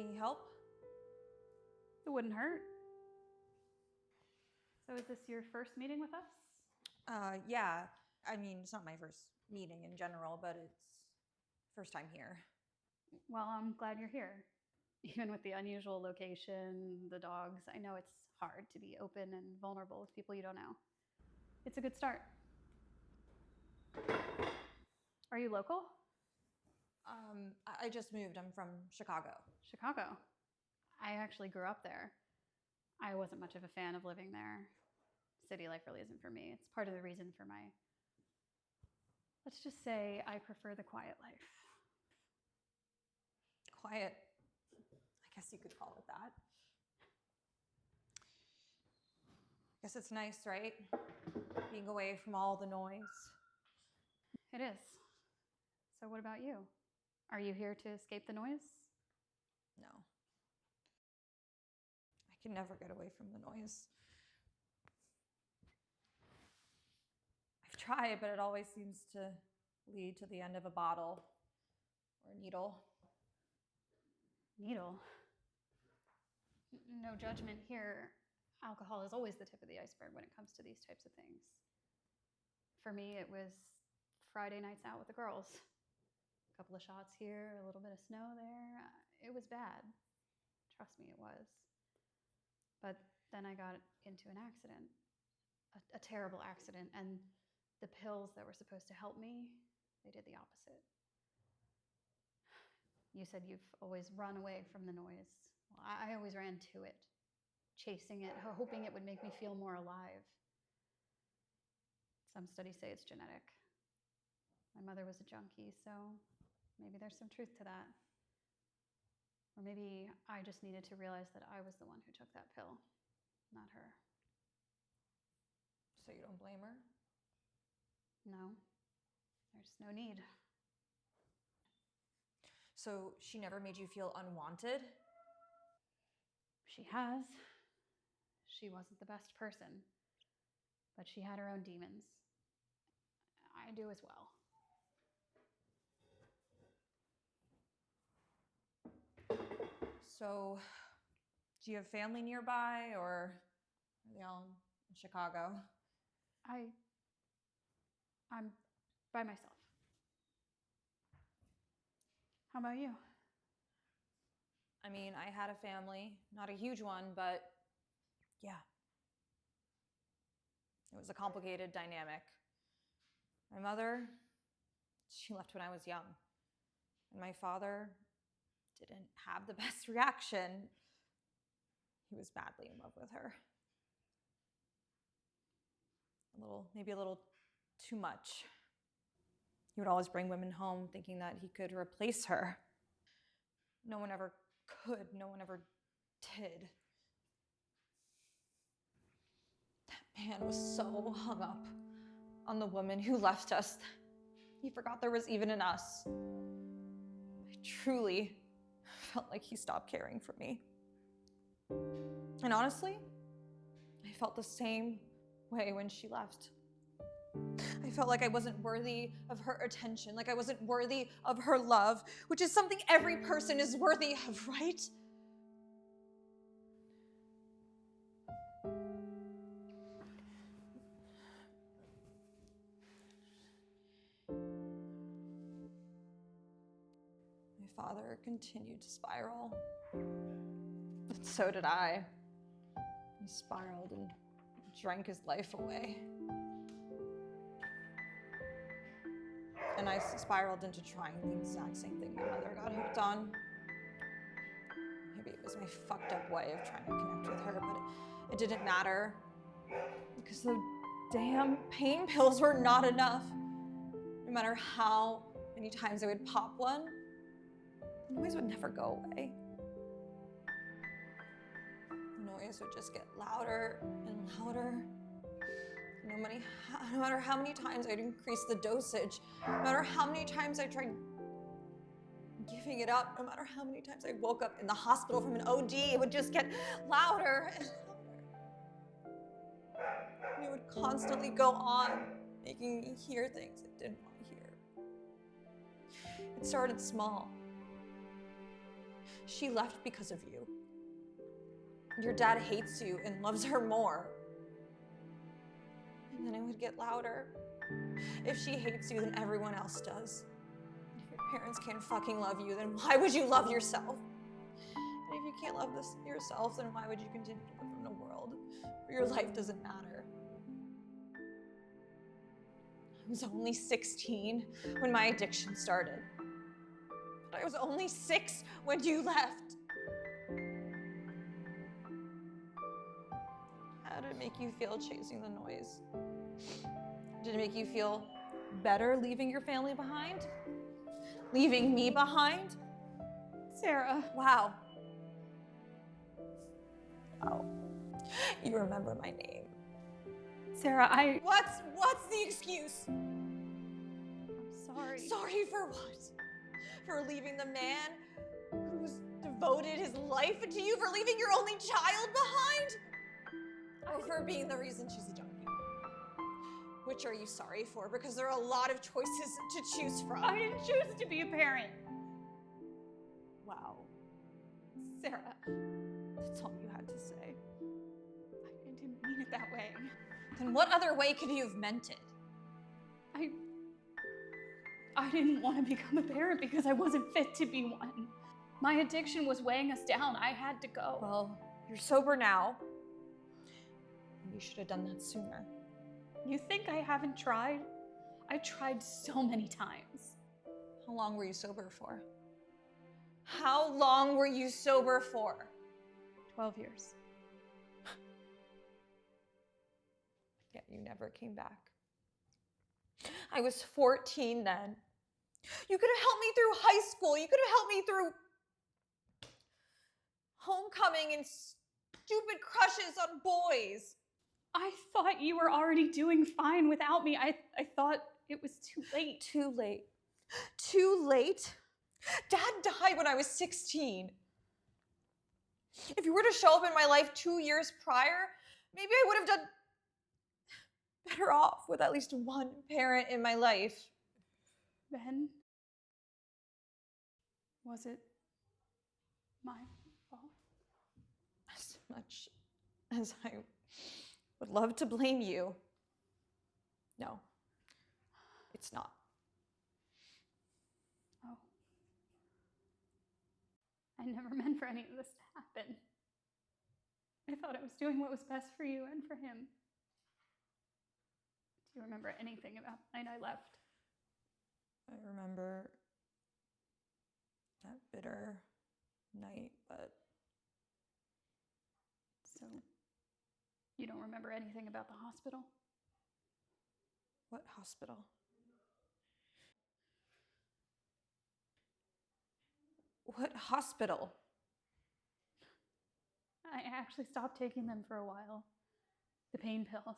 Any help? It wouldn't hurt. So is this your first meeting with us? Yeah. I mean, it's not my first meeting in general, but it's first time here. Well, I'm glad you're here. Even with the unusual location, the dogs, I know it's hard to be open and vulnerable with people you don't know. It's a good start. Are you local? I just moved. I'm from Chicago. Chicago. I actually grew up there. I wasn't much of a fan of living there. City life really isn't for me. It's part of the reason for my, let's just say I prefer the quiet life. Quiet. I guess you could call it that. I guess it's nice, right? Being away from all the noise. It is. So what about you? Are you here to escape the noise? No. I can never get away from the noise. I've tried, but it always seems to lead to the end of a bottle or a needle. Needle. No judgment here. Alcohol is always the tip of the iceberg when it comes to these types of things. For me, it was Friday nights out with the girls. A couple of shots here, a little bit of snow there. It was bad. Trust me, it was. But then I got into an accident, a terrible accident, and the pills that were supposed to help me, they did the opposite. You said you've always run away from the noise. Well, I always ran to it, chasing it, hoping it would make me feel more alive. Some studies say it's genetic. My mother was a junkie, so maybe there's some truth to that. Or maybe I just needed to realize that I was the one who took that pill, not her. So you don't blame her? No, there's no need. So she never made you feel unwanted? She has. She wasn't the best person, but she had her own demons. I do as well. So, do you have family nearby, or are they all in Chicago? I'm by myself. How about you? I mean, I had a family, not a huge one, but yeah. It was a complicated dynamic. My mother, she left when I was young. And my father didn't have the best reaction. He was badly in love with her. Maybe a little too much. He would always bring women home thinking that he could replace her. No one ever could, no one ever did. That man was so hung up on the woman who left us. He forgot there was even an us. I truly felt like he stopped caring for me. And honestly, I felt the same way when she left. I felt like I wasn't worthy of her attention, like I wasn't worthy of her love, which is something every person is worthy of, right? My father continued to spiral, but so did I. He spiraled and drank his life away. And I spiraled into trying the exact same thing my mother got hooked on. Maybe it was my fucked up way of trying to connect with her, but it didn't matter because the damn pain pills were not enough. No matter how many times I would pop one, the noise would never go away. The noise would just get louder and louder. No matter how many times I'd increase the dosage, no matter how many times I tried giving it up, no matter how many times I woke up in the hospital from an OD, it would just get louder and louder. And it would constantly go on, making me hear things I didn't want to hear. It started small. She left because of you. Your dad hates you and loves her more. And then it would get louder. If she hates you, then everyone else does. If your parents can't fucking love you, then why would you love yourself? And if you can't love yourself, then why would you continue to live in a world where your life doesn't matter? I was only 16 when my addiction started. But I was only 6 when you left. How did it make you feel chasing the noise? Did it make you feel better leaving your family behind? Leaving me behind? Sarah. Wow. Oh, you remember my name. Sarah, What's the excuse? I'm sorry. Sorry for what? For leaving the man who's devoted his life to you? For leaving your only child behind? Or for being the reason she's a junkie? Which are you sorry for? Because there are a lot of choices to choose from. I didn't choose to be a parent. Wow. Sarah, That's all you had to say. I didn't mean it that way. Then what other way could you have meant it? I didn't want to become a parent because I wasn't fit to be one. My addiction was weighing us down. I had to go. Well, you're sober now. You should have done that sooner. You think I haven't tried? I tried so many times. How long were you sober for? How long were you sober for? 12 years. Yet you never came back. I was 14 then. You could have helped me through high school. You could have helped me through homecoming and stupid crushes on boys. I thought you were already doing fine without me. I thought it was too late. Too late. Too late? Dad died when I was 16. If you were to show up in my life 2 years prior, maybe I would have done better off with at least one parent in my life. Then, was it my fault? As much as I would love to blame you, no, it's not. Oh. I never meant for any of this to happen. I thought I was doing what was best for you and for him. Do you remember anything about the night I left? I remember that bitter night, but So, you don't remember anything about the hospital? what hospital? What hospital? I actually stopped taking them for a while. The pain pills.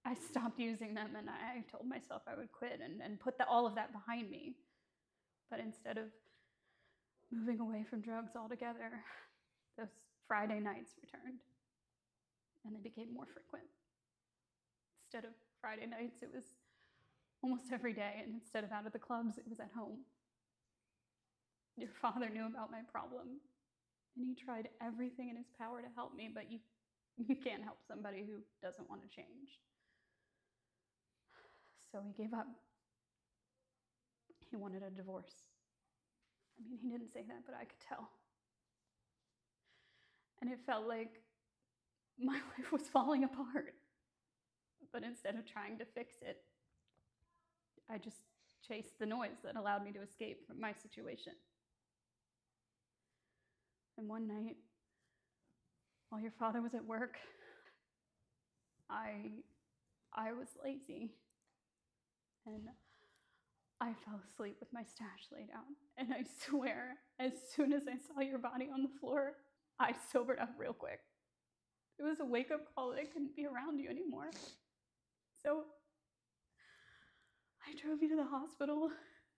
I stopped using them and I told myself I would quit and put all of that behind me. But instead of moving away from drugs altogether, those Friday nights returned. And they became more frequent. Instead of Friday nights, it was almost every day. And instead of out at the clubs, it was at home. Your father knew about my problem. And he tried everything in his power to help me, but you can't help somebody who doesn't want to change. So he gave up. He wanted a divorce. I mean, he didn't say that, but I could tell. And it felt like my life was falling apart. But instead of trying to fix it, I just chased the noise that allowed me to escape from my situation. And one night, while your father was at work, I was lazy. And I fell asleep with my stash laid out. And I swear, as soon as I saw your body on the floor, I sobered up real quick. It was a wake-up call that I couldn't be around you anymore. So I drove you to the hospital,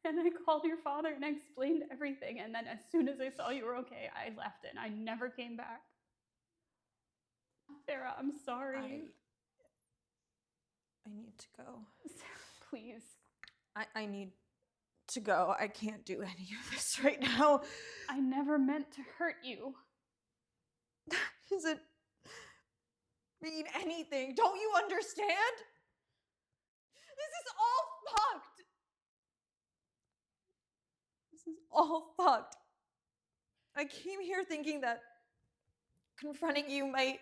and I called your father, and I explained everything. And then as soon as I saw you were okay, I left, and I never came back. Sarah, I'm sorry. I need to go. Sarah, please. I need to go. I can't do any of this right now. I never meant to hurt you. Doesn't mean anything. Don't you understand? This is all fucked. This is all fucked. I came here thinking that confronting you might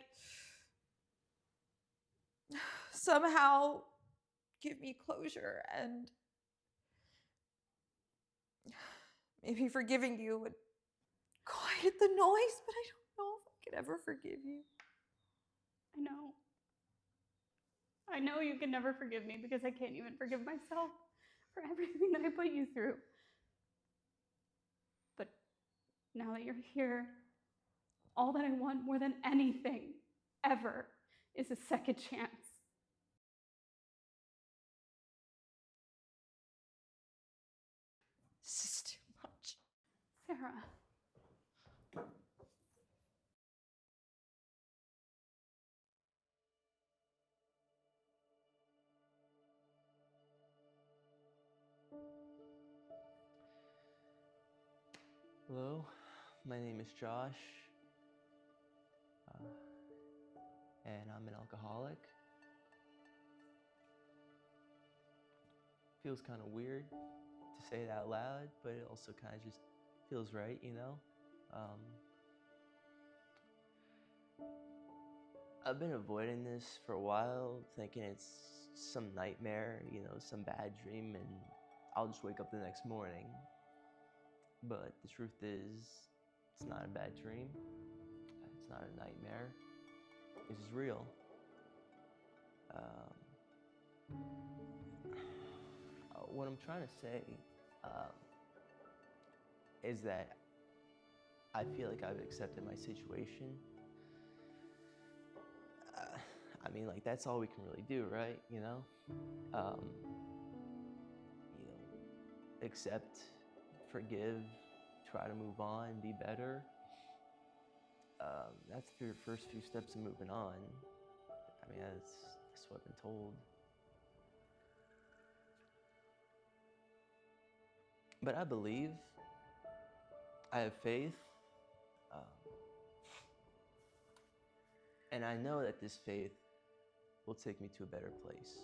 somehow give me closure, and maybe forgiving you would quiet the noise, but I don't know if I could ever forgive you. I know you can never forgive me because I can't even forgive myself for everything that I put you through. But now that you're here, all that I want more than anything ever is a second chance. This is too much. Sarah. Hello, my name is Josh, and I'm an alcoholic. Feels kind of weird to say it out loud, but it also kind of just feels right, you know? I've been avoiding this for a while, thinking it's some nightmare, you know, some bad dream, and I'll just wake up the next morning. But the truth is, it's not a bad dream. It's not a nightmare. This is real. What I'm trying to say is that I feel like I've accepted my situation. I mean, like, that's all we can really do, right? You know, accept, forgive, try to move on, be better. That's the first few steps of moving on. I mean, that's what I've been told. But I believe, I have faith, and I know that this faith will take me to a better place.